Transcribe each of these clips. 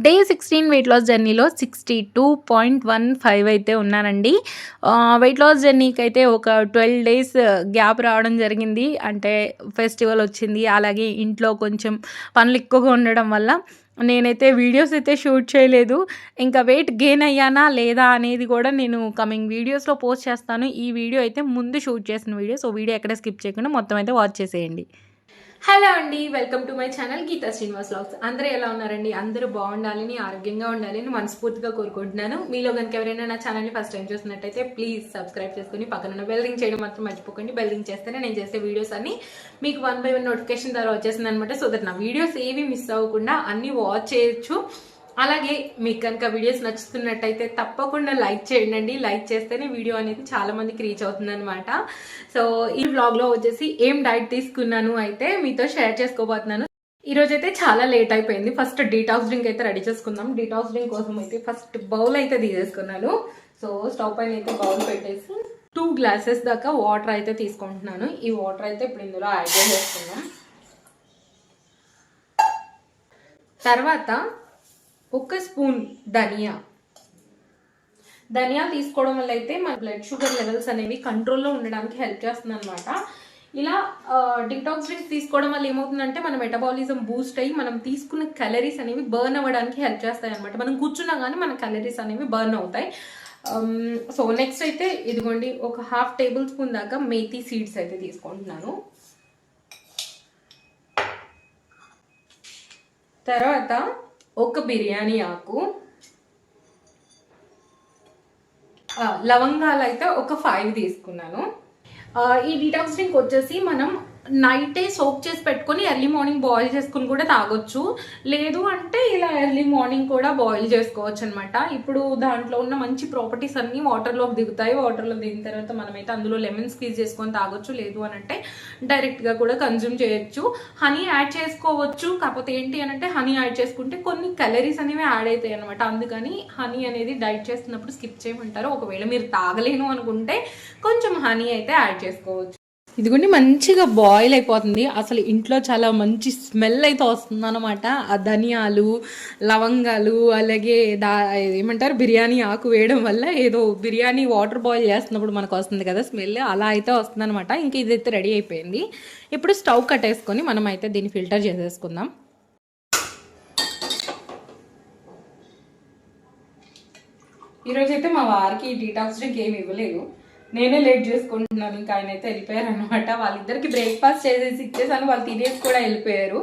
Day 16 weight loss జర్నీలో 62.15 అయితే ఉన్నానండి. వెయిట్ లాస్ జర్నీకి అయితే ఒక 12 డేస్ గ్యాప్ రావడం జరిగింది. అంటే ఫెస్టివల్ వచ్చింది. అలాగే ఇంట్లో కొంచెం పనులు ఎక్కువగా ఉండడం వల్ల నేనైతే వీడియోస్ అయితే షూట్ చేయలేదు. ఇంకా వెయిట్ గెయిన్ అయ్యానా లేదా అనేది కూడా నేను కమింగ్ వీడియోస్‌లో పోస్ట్ చేస్తాను. ఈ వీడియో అయితే ముందు షూట్ చేసిన వీడియో. సో, వీడియో ఎక్కడ స్కిప్ చేయకుండా మొత్తం అయితే వాచ్ చేసేయండి. హలో అండి, welcome to my channel Geetha Srinivas vlogs. అందరూ ఎలా ఉన్నారండి? అందరూ బాగుండాలని, ఆరోగ్యంగా ఉండాలని మనస్ఫూర్తిగా కోరుకుంటున్నాను. మీలో కనుక ఎవరైనా నా ఛానల్ని ఫస్ట్ టైం చూస్తున్నట్టయితే ప్లీజ్ సబ్స్క్రైబ్ చేసుకుని పక్కన బెల్ రింగ్ చేయడం మాత్రం మర్చిపోకండి. బెల్ రింగ్ చేస్తేనే నేను చేసే వీడియోస్ అన్ని మీకు 1 by 1 నోటిఫికేషన్ ద్వారా వచ్చేసింది అనమాట. సో దట్ నా వీడియోస్ ఏవి మిస్ అవ్వకుండా అన్ని వాచ్ చేయొచ్చు. అలాగే మీకు కనుక వీడియోస్ నచ్చుతున్నట్టయితే తప్పకుండా లైక్ చేయండి. లైక్ చేస్తేనే వీడియో అనేది చాలా మందికి రీచ్ అవుతుంది అనమాట. సో ఈ వ్లాగ్లో వచ్చేసి ఏం డైట్ తీసుకున్నాను అయితే మీతో షేర్ చేసుకోబోతున్నాను. ఈ రోజు అయితే చాలా లేట్ అయిపోయింది. ఫస్ట్ డీటాక్స్ డ్రింక్ అయితే రెడీ చేసుకుందాం. డీటాక్స్ డ్రింక్ కోసం అయితే ఫస్ట్ బౌల్ అయితే తీసేసుకున్నాను. సో స్టవ్ పైన అయితే బౌల్ పెట్టేసి 2 గ్లాసెస్ దాకా వాటర్ అయితే తీసుకుంటున్నాను. ఈ వాటర్ అయితే ఇప్పుడు ఇందులో యాడ్ చేసేసుకున్నాం. తర్వాత 1 స్పూన్ ధనియాలు తీసుకోవడం వల్ల అయితే మన బ్లడ్ షుగర్ లెవెల్స్ అనేవి కంట్రోల్లో ఉండడానికి హెల్ప్ చేస్తుంది అనమాట. ఇలా డిటాక్స్ డ్రింక్స్ తీసుకోవడం వల్ల ఏమవుతుందంటే మన మెటబాలిజం బూస్ట్ అయ్యి మనం తీసుకున్న క్యాలరీస్ అనేవి బర్న్ అవ్వడానికి హెల్ప్ చేస్తాయి అనమాట. మనం కూర్చున్నా కానీ మన క్యాలరీస్ అనేవి బర్న్ అవుతాయి. సో నెక్స్ట్ అయితే ఇదిగోండి, ఒక 1/2 టేబుల్ స్పూన్ దాకా మేథీ సీడ్స్ అయితే తీసుకుంటున్నాను. తర్వాత ఒక బిర్యానీ ఆకు, లవంగాలు అయితే ఒక 5 తీసుకున్నాను. ఈ డీటాక్స్ డ్రింక్ వచ్చేసి మనం నైటే సోక్ చేసి పెట్టుకొని ఎర్లీ మార్నింగ్ బాయిల్ చేసుకుని కూడా తాగొచ్చు. లేదు అంటే ఇలా ఎర్లీ మార్నింగ్ కూడా బాయిల్ చేసుకోవచ్చు అనమాట. ఇప్పుడు దాంట్లో ఉన్న మంచి ప్రాపర్టీస్ అన్నీ వాటర్లోకి దిగుతాయి. వాటర్లో దిగిన తర్వాత మనమైతే అందులో లెమన్ స్క్వీజ్ చేసుకొని తాగొచ్చు. లేదు అని అంటే డైరెక్ట్గా కూడా కన్జ్యూమ్ చేయొచ్చు. హనీ యాడ్ చేసుకోవచ్చు. కాకపోతే ఏంటి అని అంటే హనీ యాడ్ చేసుకుంటే కొన్ని క్యాలరీస్ అనేవి యాడ్ అవుతాయి అనమాట. అందుకని హనీ అనేది డైట్ చేస్తున్నప్పుడు స్కిప్ చేయమంటారు. ఒకవేళ మీరు తాగలేను అనుకుంటే కొంచెం హనీ అయితే యాడ్ చేసుకోవచ్చు. ఇదిగోండి, మంచిగా బాయిల్ అయిపోతుంది. అసలు ఇంట్లో చాలా మంచి స్మెల్ అయితే వస్తుంది అనమాట. ఆ ధనియాలు, లవంగాలు, అలాగే ఏమంటారు బిర్యానీ ఆకు వేయడం వల్ల ఏదో బిర్యానీ వాటర్ బాయిల్ చేస్తున్నప్పుడు మనకు వస్తుంది కదా స్మెల్, అలా అయితే వస్తుంది అనమాట. ఇంక ఇదైతే రెడీ అయిపోయింది. ఇప్పుడు స్టవ్ కట్టేసుకొని మనం అయితే దీన్ని ఫిల్టర్ చేసేసుకుందాం. ఈరోజైతే మా వారికి డీటాక్స్ డ్రింక్ ఏమి ఇవ్వలేదు. నేనే లేట్ చేసుకుంటున్నాను. ఇంకా ఆయన అయితే వెళ్ళిపోయారు అనమాట. వాళ్ళిద్దరికి బ్రేక్ఫాస్ట్ చేసేసి ఇచ్చేసాను. వాళ్ళు తినేసి కూడా వెళ్ళిపోయారు.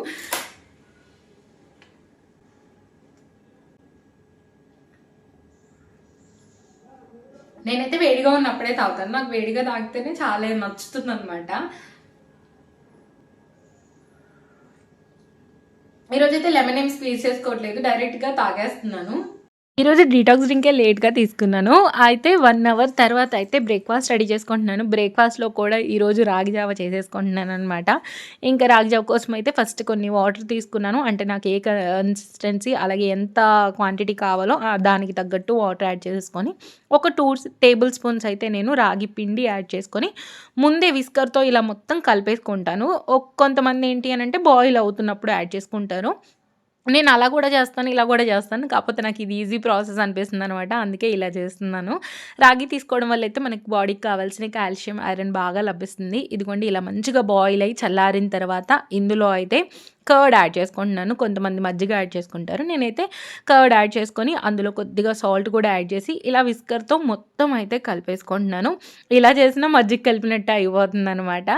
నేనైతే వేడిగా ఉన్నప్పుడే తాగుతాను. నాకు వేడిగా తాగితేనే చాలా నచ్చుతుంది అనమాట. ఈరోజైతే లెమన్ ఏం స్క్వీజ్ చేసుకోవట్లేదు, డైరెక్ట్గా తాగేస్తున్నాను. ఈరోజు డీటాక్స్ డ్రింకే లేట్గా తీసుకున్నాను. అయితే 1 అవర్ తర్వాత అయితే బ్రేక్ఫాస్ట్ రెడీ చేసుకుంటున్నాను. బ్రేక్ఫాస్ట్లో కూడా ఈరోజు రాగి జావ చేసేసుకుంటున్నాను అనమాట. ఇంకా రాగి జావ కోసం అయితే ఫస్ట్ కొన్ని వాటర్ తీసుకున్నాను. అంటే నాకు ఏ కన్సిస్టెన్సీ అలాగే ఎంత క్వాంటిటీ కావాలో దానికి తగ్గట్టు వాటర్ యాడ్ చేసేసుకొని ఒక 2 టేబుల్ స్పూన్స్ అయితే నేను రాగి పిండి యాడ్ చేసుకొని ముందే విస్కర్తో ఇలా మొత్తం కలిపేసుకుంటాను. కొంతమంది ఏంటి అని అంటే బాయిల్ అవుతున్నప్పుడు యాడ్ చేసుకుంటారు. నేను అలా కూడా చేస్తాను, ఇలా కూడా చేస్తాను. కాకపోతే నాకు ఇది ఈజీ ప్రాసెస్ అనిపిస్తుంది అనమాట. అందుకే ఇలా చేస్తున్నాను. రాగి తీసుకోవడం వల్ల అయితే మనకి బాడీకి కావాల్సిన కాల్షియం, ఐరన్ బాగా లభిస్తుంది. ఇదిగోండి, ఇలా మంచిగా బాయిల్ అయ్యి చల్లారిన తర్వాత ఇందులో అయితే కర్డ్ యాడ్ చేసుకుంటున్నాను. కొంతమంది మజ్జిగ యాడ్ చేసుకుంటారు. నేనైతే కర్డ్ యాడ్ చేసుకొని అందులో కొద్దిగా సాల్ట్ కూడా యాడ్ చేసి ఇలా విస్కర్తో మొత్తం అయితే కలిపేసుకుంటున్నాను. ఇలా చేసినా మజ్జిగ కలిపినట్టు అయిపోతుంది అనమాట.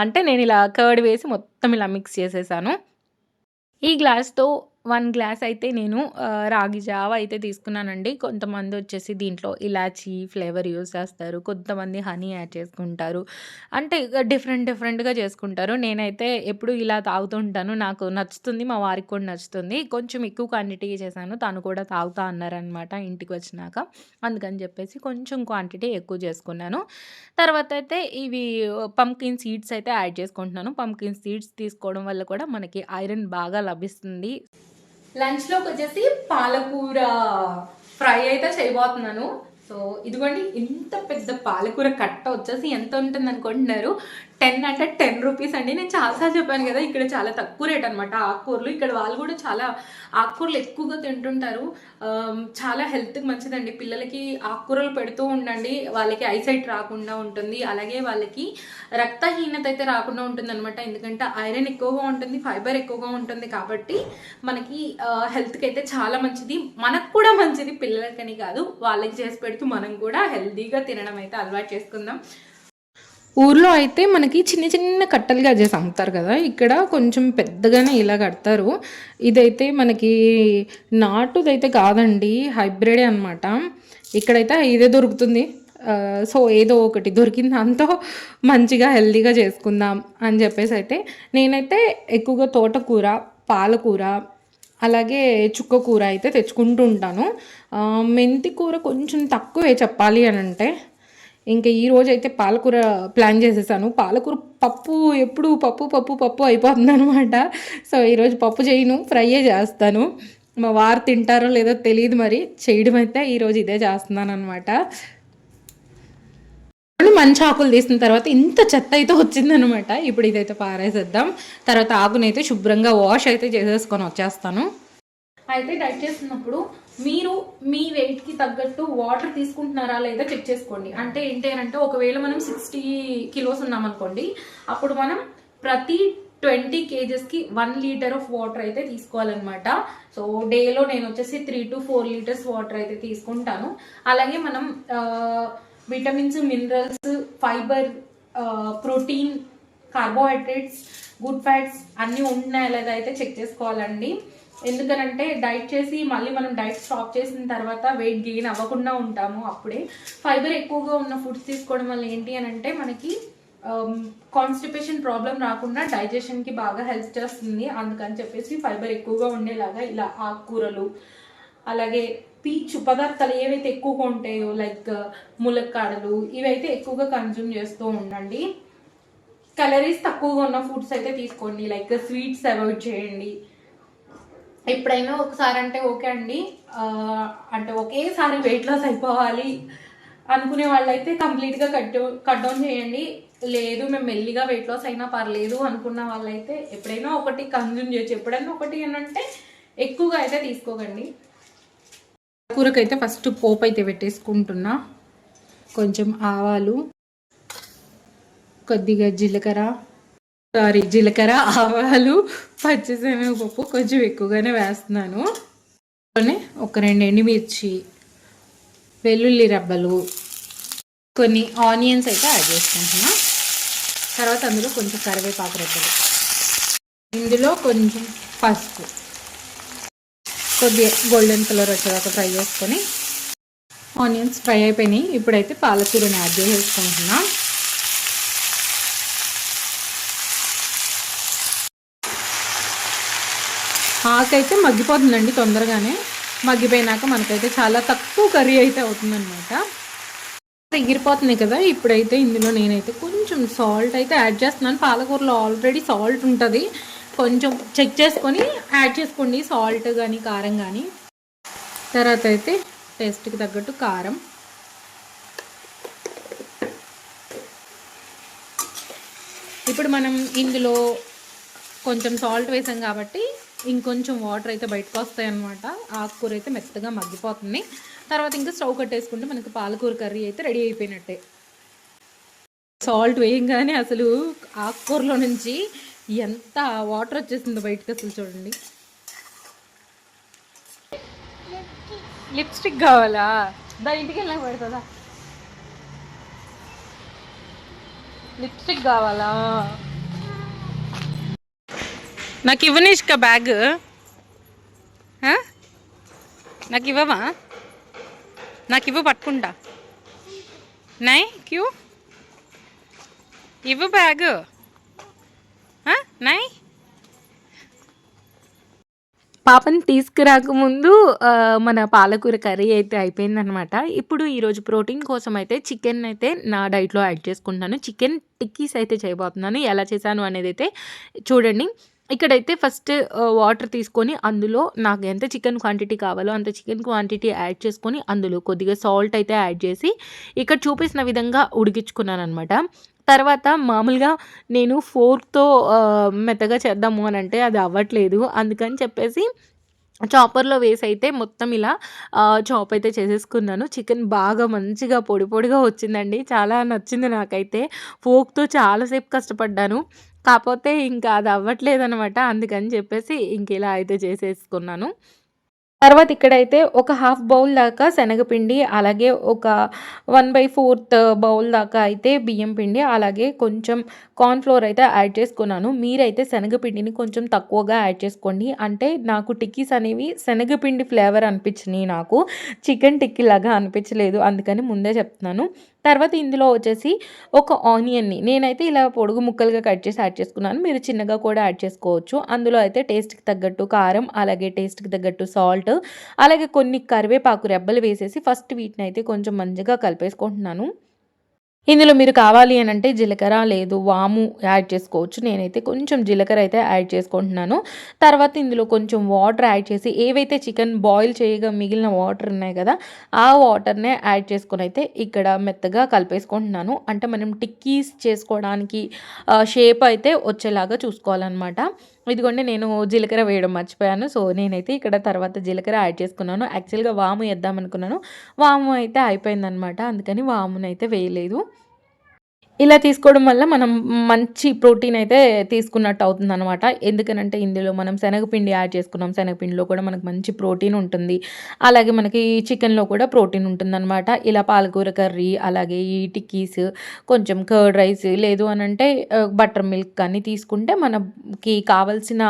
అంటే నేను ఇలా కర్డ్ వేసి మొత్తం ఇలా మిక్స్ చేసేసాను. ఈ గ్లాస్‌తో 1 గ్లాస్ అయితే నేను రాగి జావ అయితే తీసుకున్నానండి. కొంతమంది వచ్చేసి దీంట్లో ఇలాచీ ఫ్లేవర్ యూజ్ చేస్తారు. కొంతమంది హనీ యాడ్ చేసుకుంటారు. అంటే డిఫరెంట్‌గా చేసుకుంటారు. నేనైతే ఎప్పుడు ఇలా తాగుతూ ఉంటాను. నాకు నచ్చుతుంది. మా వారికి కూడా నచ్చుతుంది. కొంచెం ఎక్కువ క్వాంటిటీ చేశాను. తను కూడా తాగుతా అన్నారనమాట ఇంటికి వచ్చినాక. అందుకని చెప్పేసి కొంచెం క్వాంటిటీ ఎక్కువ చేసుకున్నాను. తర్వాత అయితే ఇవి పంప్కిన్ సీడ్స్ అయితే యాడ్ చేసుకుంటున్నాను. పంప్కిన్ సీడ్స్ తీసుకోవడం వల్ల కూడా మనకి ఐరన్ బాగా లభిస్తుంది. లంచ్లోకి వచ్చేసి పాలకూర ఫ్రై అయితే చేయబోతున్నాను. సో ఇదిగోండి, ఇంత పెద్ద పాలకూర కట్ట వచ్చేసి ఎంత ఉంటుంది అనుకుంటున్నారు? 10 అంటే 10 రూపీస్ అండి. నేను చాలాసార్లు చెప్పాను కదా, ఇక్కడ చాలా తక్కువ రేట్ అనమాట ఆకుకూరలు. ఇక్కడ వాళ్ళు కూడా చాలా ఆకుకూరలు ఎక్కువగా తింటుంటారు. చాలా హెల్త్కి మంచిదండి. పిల్లలకి ఆకుకూరలు పెడుతూ ఉండండి, వాళ్ళకి ఐసైట్ రాకుండా ఉంటుంది. అలాగే వాళ్ళకి రక్తహీనత అయితే రాకుండా ఉంటుంది అనమాట. ఎందుకంటే ఐరన్ ఎక్కువగా ఉంటుంది, ఫైబర్ ఎక్కువగా ఉంటుంది. కాబట్టి మనకి హెల్త్కి అయితే చాలా మంచిది. మనకు కూడా మంచిది, పిల్లలకని కాదు, వాళ్ళకి చేసి పెడుతూ మనం కూడా హెల్తీగా తినడం అయితే అలవాటు చేసుకుందాం. ఊర్లో అయితే మనకి చిన్న చిన్న కట్టలుగా చేసి అమ్ముతారు కదా, ఇక్కడ కొంచెం పెద్దగానే ఇలా కడతారు. ఇదైతే మనకి నాటుదైతే కాదండి, హైబ్రిడే అనమాట. ఇక్కడైతే ఇదే దొరుకుతుంది. సో ఏదో ఒకటి దొరికింది దాంతో మంచిగా హెల్తీగా చేసుకుందాం అని చెప్పేసి అయితే నేనైతే ఎక్కువగా తోటకూర, పాలకూర, అలాగే చుక్కకూర అయితే తెచ్చుకుంటూ ఉంటాను. మెంతి కూర కొంచెం తక్కువే చెప్పాలి అని అంటే. ఇంకా ఈరోజు అయితే పాలకూర ప్లాన్ చేసేసాను. పాలకూర పప్పు ఎప్పుడు పప్పు పప్పు పప్పు అయిపోతుంది అనమాట. సో ఈరోజు పప్పు చేయను, ఫ్రైయే చేస్తాను. మా వారు తింటారో లేదో తెలియదు, మరి చేయడం అయితే ఈరోజు ఇదే చేస్తున్నాను అనమాట. మంచి ఆకులు తీసిన తర్వాత ఇంత చెత్త అయితే వచ్చిందనమాట. ఇప్పుడు ఇదైతే పారేసేద్దాం. తర్వాత ఆకునైతే శుభ్రంగా వాష్ అయితే చేసేసుకొని వచ్చేస్తాను. అయితే డైట్ చేస్తున్నప్పుడు మీరు మీ వెయిట్కి తగ్గట్టు వాటర్ తీసుకుంటున్నారా లేదా చెక్ చేసుకోండి. అంటే ఏంటి అని అంటే, ఒకవేళ మనం 60 కిలోస్ ఉన్నామనుకోండి, అప్పుడు మనం ప్రతి 20 kgsకి 1 లీటర్ ఆఫ్ వాటర్ అయితే తీసుకోవాలన్నమాట. సో డేలో నేను వచ్చేసి 3 to 4 లీటర్స్ వాటర్ అయితే తీసుకుంటాను. అలాగే మనం vitamins, minerals, fibre, protein, carbohydrates, good fats అన్నీ ఉంటున్నాయా లేదా అయితే చెక్ చేసుకోవాలండి. ఎందుకనంటే డైట్ చేసి మళ్ళీ మనం డైట్ స్టాప్ చేసిన తర్వాత వెయిట్ గెయిన్ అవ్వకుండా ఉంటాము. అప్పుడే ఫైబర్ ఎక్కువగా ఉన్న ఫుడ్స్ తీసుకోవడం వల్ల ఏంటి అని అంటే, మనకి కాన్స్టిపేషన్ ప్రాబ్లం రాకుండా డైజెషన్కి బాగా హెల్ప్ చేస్తుంది. అందుకని చెప్పేసి ఫైబర్ ఎక్కువగా ఉండేలాగా ఇలా ఆకుకూరలు, అలాగే పీచు పదార్థాలు ఏవైతే ఎక్కువగా ఉంటాయో లైక్ ములక్కాడలు, ఇవైతే ఎక్కువగా కన్జ్యూమ్ చేస్తూ ఉండండి. క్యాలరీస్ తక్కువగా ఉన్న ఫుడ్స్ అయితే తీసుకోండి, లైక్ స్వీట్స్ అవాయిడ్ చేయండి. ఎప్పుడైనా ఒకసారి అంటే ఓకే అండి, అంటే ఒకేసారి వెయిట్ లాస్ అయిపోవాలి అనుకునే వాళ్ళైతే కంప్లీట్గా కట్ డౌన్ చేయండి. లేదు మేము మెల్లిగా వెయిట్ లాస్ అయినా పర్లేదు అనుకున్న వాళ్ళైతే ఎప్పుడైనా ఒకటి కన్జ్యూమ్ చేయొచ్చు. ఎప్పుడైనా ఒకటి ఏంటంటే ఎక్కువగా అయితే తీసుకోకండి. కూరకైతే ఫస్ట్ పోపు అయితే పెట్టేసుకుంటున్నా. కొంచెం ఆవాలు, కొద్దిగా జీలకర్ర, ఆవాలు, పచ్చిశనగపప్పు కొంచెం ఎక్కువగానే వేస్తున్నాను. ఒక 2 ఎండుమిర్చి, వెల్లుల్లి రబ్బలు, కొన్ని ఆనియన్స్ అయితే యాడ్ చేసుకుంటున్నా. తర్వాత అందులో కొంచెం కరివేపాకు రెబ్బలు, ఇందులో కొంచెం పసుపు, కొద్దిగా గోల్డెన్ కలర్ వచ్చేదాకా ఫ్రై చేసుకొని, ఆనియన్స్ ఫ్రై అయిపోయినాయి. ఇప్పుడైతే పాలకూరని యాడ్ చేసుకుంటున్నా. ఆకైతే మగ్గిపోతుందండి తొందరగానే. మగ్గిపోయినాక మనకైతే చాలా తక్కువ కర్రీ అయితే అవుతుందన్నమాట. ఎగిరిపోతుంది కదా. ఇప్పుడైతే ఇందులో నేనైతే కొంచెం సాల్ట్ అయితే యాడ్ చేస్తున్నాను. పాలకూరలో ఆల్రెడీ సాల్ట్ ఉంటుంది, కొంచెం చెక్ చేసుకొని యాడ్ చేసుకోండి, సాల్ట్ కానీ కారం కానీ. తర్వాత అయితే టేస్ట్కి తగ్గట్టు కారం, ఇప్పుడు మనం ఇందులో కొంచెం సాల్ట్ వేసాం కాబట్టి ఇంకొంచెం వాటర్ అయితే బయటకు వస్తాయి అన్నమాట. ఆకుకూర అయితే మెత్తగా మగ్గిపోతుంది. తర్వాత ఇంకా స్టవ్ కట్టేసుకుంటే మనకి పాలకూర కర్రీ అయితే రెడీ అయిపోయినట్టే. సాల్ట్ వేయంగానే అసలు ఆకుకూరలో నుంచి ఎంత వాటర్ వచ్చేసిందో బయటకు, అసలు చూడండి. లిప్స్టిక్ కావాలా? దా ఇంటికి వెళ్ళాక పెడుతుందా? లిప్స్టిక్ కావాలా? నాకు ఇవ్వనిష్క బ్యాగ్, నాకు ఇవ్వవా? నాకు ఇవ్వ, పట్టుకుంటా. నై క్యూ ఇవ్వ బ్యాగ్, నై. పాపని తీసుకురాకముందు మన పాలకూర కర్రీ అయితే అయిపోయిందనమాట. ఇప్పుడు ఈరోజు ప్రోటీన్ కోసం అయితే చికెన్ అయితే నా డైట్లో యాడ్ చేసుకుంటున్నాను. చికెన్ టిక్కీస్ అయితే చేయబోతున్నాను. ఎలా చేశాను అనేది అయితే చూడండి. ఇక్కడైతే ఫస్ట్ వాటర్ తీసుకొని అందులో నాకు ఎంత చికెన్ క్వాంటిటీ కావాలో అంత చికెన్ క్వాంటిటీ యాడ్ చేసుకొని అందులో కొద్దిగా సాల్ట్ అయితే యాడ్ చేసి ఇక్కడ చూపిస్తున్న విధంగా ఉడికించుకున్నాను అనమాట. తర్వాత మామూలుగా నేను ఫోర్క్‌తో మెత్తగా చేద్దాము అనంటే అది అవ్వట్లేదు. అందుకని చెప్పేసి చాపర్‌లో వేసైతే మొత్తం ఇలా చాప్ అయితే చేసేసుకున్నాను. చికెన్ బాగా మంచిగా పొడి పొడిగా వచ్చిందండి. చాలా నచ్చింది నాకైతే. ఫోర్క్‌తో చాలా సేపు కష్టపడ్డాను. కాపోతే ఇంకా అది అవ్వట్లేదనమాట. అందుకని చెప్పేసి ఇంక ఇలా అయితే చేసేసుకున్నాను. తర్వాత ఇక్కడైతే ఒక హాఫ్ బౌల్ దాకా శనగపిండి, అలాగే ఒక 1/4 బౌల్ దాకా అయితే బియ్యం పిండి, అలాగే కొంచెం కార్న్ ఫ్లోర్ అయితే యాడ్ చేసుకున్నాను. మీరైతే శనగపిండిని కొంచెం తక్కువగా యాడ్ చేసుకోండి. అంటే నాకు టిక్కీస్ అనేవి శనగపిండి ఫ్లేవర్ అనిపించినియి నాకు. చికెన్ టిక్కీలాగా అనిపించలేదు. అందుకని ముందే చెప్తున్నాను. తర్వాత ఇందులో వచ్చేసి ఒక ఆనియన్‌ని నేనైతే ఇలా పొడుగు ముక్కలుగా కట్ చేసి యాడ్ చేసుకున్నాను. మీరు చిన్నగా కూడా యాడ్ చేసుకోవచ్చు. అందులో అయితే టేస్ట్‌కి తగ్గట్టు కారం, అలాగే టేస్ట్‌కి తగ్గట్టు సాల్ట్, అలాగే కొన్ని కరివేపాకు రెబ్బలు వేసేసి ఫస్ట్ వీటినైతే కొంచెం మంచిగా కలిపేసుకుంటున్నాను. ఇందులో మీరు కావాలి అనంటే జీలకర్ర లేదు వాము యాడ్ చేసుకోవచ్చు. నేనైతే కొంచెం జీలకర్ర అయితే యాడ్ చేసుకుంటున్నాను. తర్వాత ఇందులో కొంచెం వాటర్ యాడ్ చేసి ఏవైతే చికెన్ బాయిల్ చేయగా మిగిలిన వాటర్ ఉన్నాయి కదా! ఆ వాటర్‌నే యాడ్ చేసుకొనైతే ఇక్కడ మెత్తగా కలిపేసుకుంటున్నాను. అంటే మనం టిక్కీస్ చేసుకోవడానికి షేప్ అయితే వచ్చేలాగా చూసుకోవాలనమాట. ఇదిగోండి నేను జీలకర్ర వేయడం మర్చిపోయాను. సో, నేనైతే ఇక్కడ తర్వాత జీలకర్ర యాడ్ చేసుకున్నాను. యాక్చువల్‌గా వాము ఏద్దామనుకున్నాను. వాము అయితే అయిపోయిందనమాట. అందుకని వామునైతే వేయలేదు. ఇలా తీసుకోవడం వల్ల మనం మంచి ప్రోటీన్ అయితే తీసుకున్నట్టు అవుతుందనమాట. ఎందుకనంటే ఇందులో మనం శనగపిండి యాడ్ చేసుకున్నాం. శనగపిండిలో కూడా మనకు మంచి ప్రోటీన్ ఉంటుంది. అలాగే మనకి చికెన్‌లో కూడా ప్రోటీన్ ఉంటుందనమాట. ఇలా పాలకూర కర్రీ, అలాగే ఈ టిక్కీస్, కొంచెం కర్డ్ రైస్ లేదు అనంటే బటర్ మిల్క్ కానీ తీసుకుంటే మనకి కావాల్సిన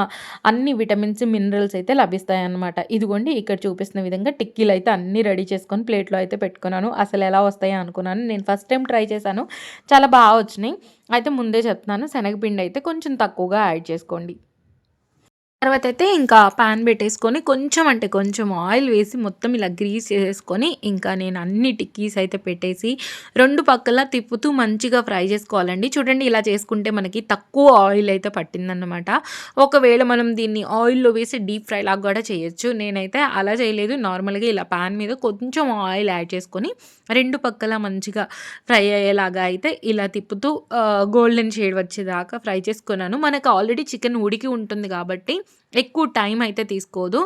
అన్ని విటమిన్స్, మినరల్స్ అయితే లభిస్తాయన్నమాట. ఇదిగోండి ఇక్కడ చూపిస్తున్న విధంగా టిక్కీలయితే అన్నీ రెడీ చేసుకొని ప్లేట్‌లో అయితే పెట్టుకున్నాను. అసలెలా వస్తాయో అనుకున్నాను. నేను ఫస్ట్ టైమ్ ట్రై చేశాను. చాలా వచ్చినాయి. అయితే ముందే చెప్తున్నాను శనగపిండయితే కొంచెం తక్కువగా యాడ్ చేసుకోండి. తర్వాతైతే ఇంకా పాన్ పెట్టేసుకొని కొంచెం అంటే కొంచెం ఆయిల్ వేసి మొత్తం ఇలా గ్రీస్ చేసేసుకొని ఇంకా నేను అన్ని టిక్కీస్ అయితే పెట్టేసి 2 పక్కల తిప్పుతూ మంచిగా ఫ్రై చేసుకోవాలండి. చూడండి ఇలా చేసుకుంటే మనకి తక్కువ ఆయిల్ అయితే పట్టిందన్నమాట. ఒకవేళ మనం దీన్ని ఆయిల్‌లో వేసి డీప్ ఫ్రై లాగా కూడా చేయొచ్చు. నేనైతే అలా చేయలేదు. నార్మల్‌గా ఇలా పాన్ మీద కొంచెం ఆయిల్ యాడ్ చేసుకొని 2 పక్కల మంచిగా ఫ్రై అయ్యేలాగా అయితే ఇలా తిప్పుతూ గోల్డెన్ షేడ్ వచ్చేదాకా ఫ్రై చేసుకున్నాను. మనకు ఆల్రెడీ చికెన్ ఉడికి ఉంటుంది కాబట్టి ఎక్కువ టైం అయితే తీసుకోదు.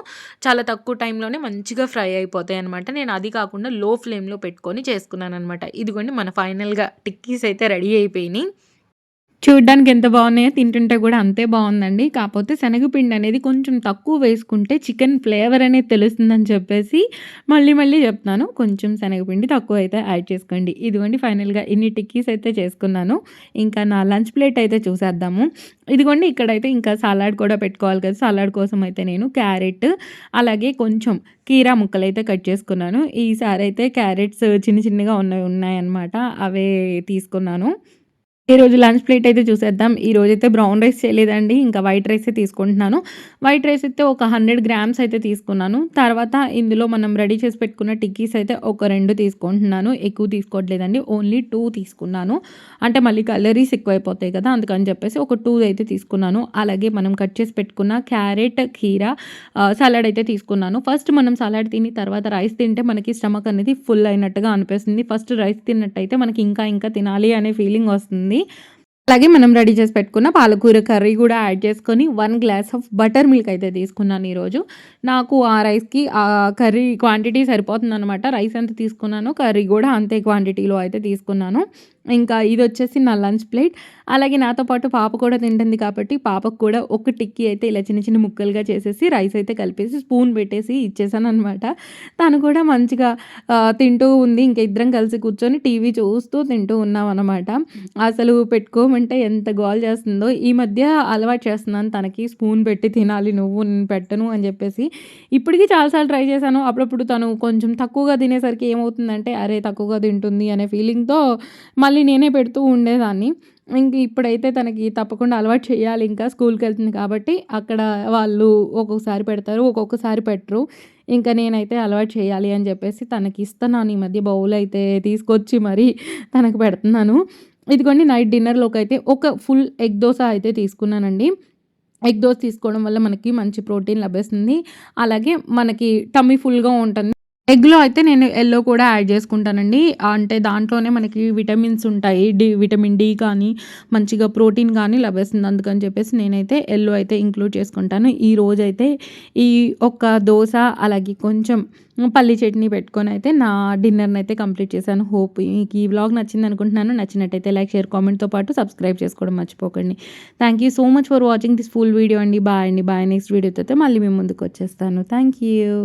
చాలా తక్కువ టైంలోనే మంచిగా ఫ్రై అయిపోతాయన్నమాట. నేను అది కాకుండా లో ఫ్లేమ్‌లో పెట్టుకొని చేసుకున్నాననమాట. ఇదిగోండి మన ఫైనల్‌గా టిక్కీస్ అయితే రెడీ అయిపోయినాయి. చూడ్డానికి ఎంత బాగున్నాయో తింటుంటే కూడా అంతే బాగుందండి. కాపోతే శనగపిండి అనేది కొంచెం తక్కువ వేసుకుంటే చికెన్ ఫ్లేవర్ అనేది తెలుస్తుందని చెప్పేసి మళ్ళీ మళ్ళీ చెప్తున్నాను. కొంచెం శనగపిండి తక్కువైతే యాడ్ చేసుకోండి. ఇదిగోండి ఫైనల్‌గా ఇన్ని టిక్కీస్ అయితే చేసుకున్నాను. ఇంకా నా లంచ్ ప్లేట్ అయితే చూసేద్దాము. ఇదిగోండి ఇక్కడైతే ఇంకా సలాడ్ కూడా పెట్టుకోవాలి కదా! సలాడ్ కోసం అయితే నేను క్యారెట్, అలాగే కొంచెం కీరా ముక్కలైతే కట్ చేసుకున్నాను. ఈసారైతే క్యారెట్స్ చిన్న చిన్నగా ఉన్నాయన్నమాట. అవే తీసుకున్నాను. ఈరోజు లంచ్ ప్లేట్ అయితే చూసేద్దాం. ఈరోజైతే బ్రౌన్ రైస్ చేయలేదండి. ఇంకా వైట్ రైసే తీసుకుంటున్నాను. వైట్ రైస్ అయితే ఒక 100 గ్రామ్స్ అయితే తీసుకున్నాను. తర్వాత ఇందులో మనం రెడీ చేసి పెట్టుకున్న టిక్కీస్ అయితే ఒక 2 తీసుకుంటున్నాను. ఎక్కువ తీసుకోవట్లేదండి. ఓన్లీ 2 తీసుకున్నాను. అంటే మళ్ళీ కలరీస్ ఎక్కువైపోతాయి కదా! అందుకని చెప్పేసి ఒక 2 అయితే తీసుకున్నాను. అలాగే మనం కట్ చేసి పెట్టుకున్న క్యారెట్, కీరా సలాడ్ అయితే తీసుకున్నాను. ఫస్ట్ మనం సలాడ్ తిని తర్వాత రైస్ తింటే మనకి స్టమక్ అనేది ఫుల్ అయినట్టుగా అనిపిస్తుంది. ఫస్ట్ రైస్ తిన్నట్టయితే మనకి ఇంకా ఇంకా తినాలి అనే ఫీలింగ్ వస్తుంది. అలాగే మనం రెడీ చేసి పెట్టుకున్న పాలకూర కర్రీ కూడా యాడ్ చేసుకొని 1 గ్లాస్ ఆఫ్ బటర్ మిల్క్ అయితే తీసుకున్నాను ఈరోజు. నాకు ఆ రైస్‌కి కర్రీ క్వాంటిటీ సరిపోతుందనమాట. రైస్ ఎంత తీసుకున్నానో కర్రీ కూడా అంతే క్వాంటిటీలో అయితే తీసుకున్నాను. ఇంకా ఇదొచ్చేసి నా లంచ్ ప్లేట్. అలాగే నాతో పాటు పాప కూడా తింటుంది కాబట్టి పాపకు కూడా ఒక టిక్కీ అయితే ఇలా చిన్న చిన్న ముక్కలుగా చేసేసి రైస్ అయితే కలిపేసి స్పూన్ పెట్టేసి ఇచ్చేసాననమాట. తను కూడా మంచిగా తింటూ ఉంది. ఇంక ఇద్దరం కలిసి కూర్చొని టీవీ చూస్తూ తింటూ ఉన్నామనమాట. అసలు పెట్టుకోమంటే ఎంత గోల చేస్తుందో. ఈ మధ్య అలవాటు చేస్తున్నాను తనకి స్పూన్ పెట్టి తినాలి నువ్వు నేను పెట్టను అని చెప్పేసి. ఇప్పటికి చాలా సార్లు ట్రై చేశాను. అప్పుడప్పుడు తను కొంచెం తక్కువగా తినేసరికి ఏమవుతుందంటే అరే! తక్కువగా తింటుంది అనే ఫీలింగ్‌తో మళ్ళీ నేనే పెడుతూ ఉండేదాన్ని. ఇంక ఇప్పుడైతే తనకి తప్పకుండా అలవాటు చేయాలి ఇంకా స్కూల్‌కెళ్తుంది కాబట్టి అక్కడ వాళ్ళు ఒక్కొక్కసారి పెడతారు, ఒక్కొక్కసారి పెట్టరు. ఇంకా నేనైతే అలవాటు చేయాలి అని చెప్పేసి తనకి ఇస్తున్నాను. ఈ మధ్య బౌల్ అయితే తీసుకొచ్చి మరీ తనకు పెడుతున్నాను. ఇదిగోండి నైట్ డిన్నర్‌లోకైతే ఒక ఫుల్ ఎగ్ దోస అయితే తీసుకున్నానండి. ఎగ్ దోస తీసుకోవడం వల్ల మనకి మంచి ప్రోటీన్ లభిస్తుంది. అలాగే మనకి టమ్మీ ఫుల్‌గా ఉంటుంది. ఎగ్‌లో అయితే నేను యెల్లో కూడా యాడ్ చేసుకుంటానండి. అంటే దాంట్లోనే మనకి విటమిన్స్ ఉంటాయి. విటమిన్ డి కానీ, మంచిగా ప్రోటీన్ గానీ లభిస్తుంది. అందుకని చెప్పేసి నేనైతే యెల్లో అయితే ఇంక్లూడ్ చేసుకుంటాను. ఈ రోజైతే ఈ ఒక్క దోస అలాగే కొంచెం పల్లి చట్నీ పెట్టుకొనైతే నా డిన్నర్‌నైతే కంప్లీట్ చేశాను. హోప్ మీకు ఈ వ్లాగ్ నచ్చిందనుకుంటున్నాను. నచ్చినట్టయితే లైక్, షేర్, కామెంట్‌తో పాటు సబ్స్క్రైబ్ చేసుకోవడం మర్చిపోకండి. Thank you so much for watching this full video అండి. బాయ్ అండి. బాయ్. నెక్స్ట్ వీడియోతో అయితే మళ్ళీ మీ ముందుకొచ్చేస్తాను. Thank you.